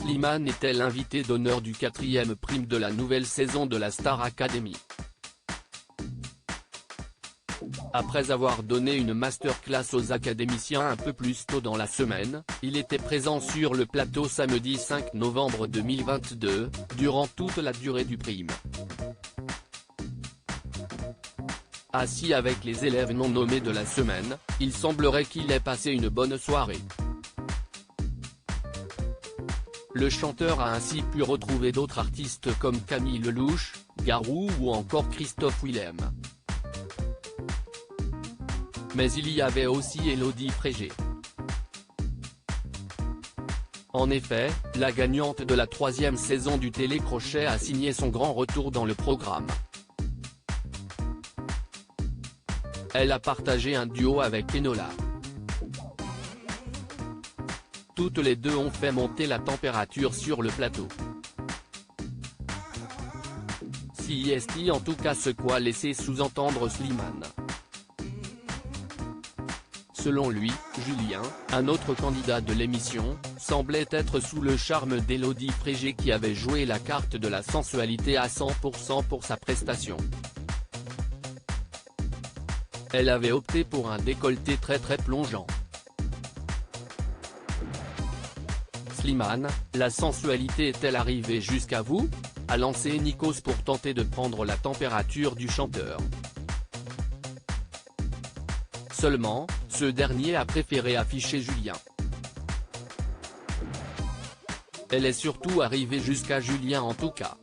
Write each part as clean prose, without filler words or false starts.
Slimane était l'invité d'honneur du 4e prime de la nouvelle saison de la Star Academy. Après avoir donné une masterclass aux académiciens un peu plus tôt dans la semaine, il était présent sur le plateau samedi 5 novembre 2022, durant toute la durée du prime. Assis avec les élèves non nommés de la semaine, il semblerait qu'il ait passé une bonne soirée. Le chanteur a ainsi pu retrouver d'autres artistes comme Camille Lelouch, Garou ou encore Christophe Willem. Mais il y avait aussi Élodie Frégé. En effet, la gagnante de la 3e saison du Télécrochet a signé son grand retour dans le programme. Elle a partagé un duo avec Enola. Toutes les deux ont fait monter la température sur le plateau. Si est-il en tout cas ce qu'a laissé sous-entendre Slimane. Selon lui, Julien, un autre candidat de l'émission, semblait être sous le charme d'Élodie Frégé qui avait joué la carte de la sensualité à 100% pour sa prestation. Elle avait opté pour un décolleté très plongeant. Slimane, la sensualité est-elle arrivée jusqu'à vous ? A lancé Nikos pour tenter de prendre la température du chanteur. Seulement, ce dernier a préféré afficher Julien. Elle est surtout arrivée jusqu'à Julien en tout cas.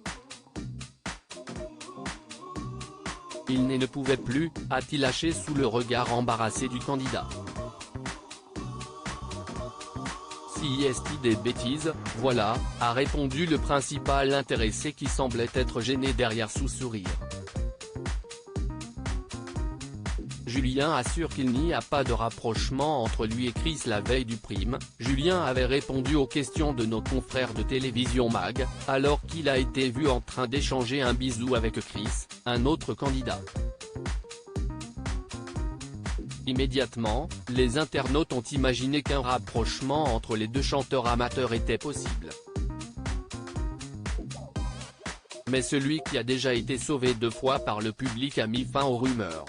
Il ne pouvait plus, a-t-il lâché sous le regard embarrassé du candidat. Si est-il des bêtises, voilà, a répondu le principal intéressé qui semblait être gêné derrière sous sourire. Julien assure qu'il n'y a pas de rapprochement entre lui et Chris la veille du prime. Julien avait répondu aux questions de nos confrères de télévision MAG, alors qu'il a été vu en train d'échanger un bisou avec Chris, un autre candidat. Immédiatement, les internautes ont imaginé qu'un rapprochement entre les deux chanteurs amateurs était possible. Mais celui qui a déjà été sauvé 2 fois par le public a mis fin aux rumeurs.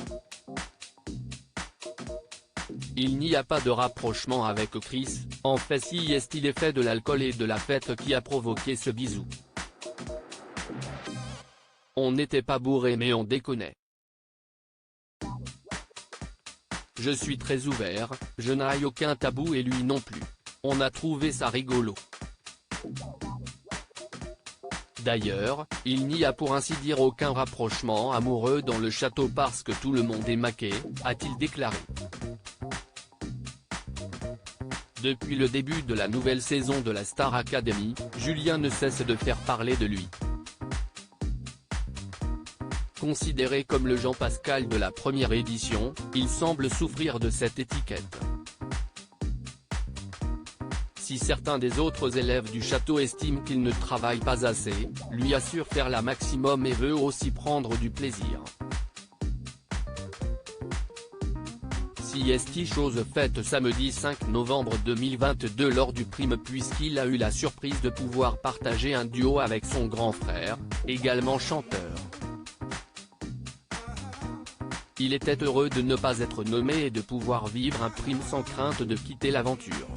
Il n'y a pas de rapprochement avec Chris, en fait si est-il l'effet de l'alcool et de la fête qui a provoqué ce bisou. On n'était pas bourré mais on déconnait. Je suis très ouvert, je n'ai aucun tabou et lui non plus. On a trouvé ça rigolo. D'ailleurs, il n'y a pour ainsi dire aucun rapprochement amoureux dans le château parce que tout le monde est maqué, a-t-il déclaré. Depuis le début de la nouvelle saison de la Star Academy, Julien ne cesse de faire parler de lui. Considéré comme le Jean Pascal de la première édition, il semble souffrir de cette étiquette. Si certains des autres élèves du château estiment qu'il ne travaille pas assez, lui assure faire la maximum et veut aussi prendre du plaisir. Si est chose faite samedi 5 novembre 2022 lors du prime puisqu'il a eu la surprise de pouvoir partager un duo avec son grand frère, également chanteur. Il était heureux de ne pas être nommé et de pouvoir vivre un prime sans crainte de quitter l'aventure.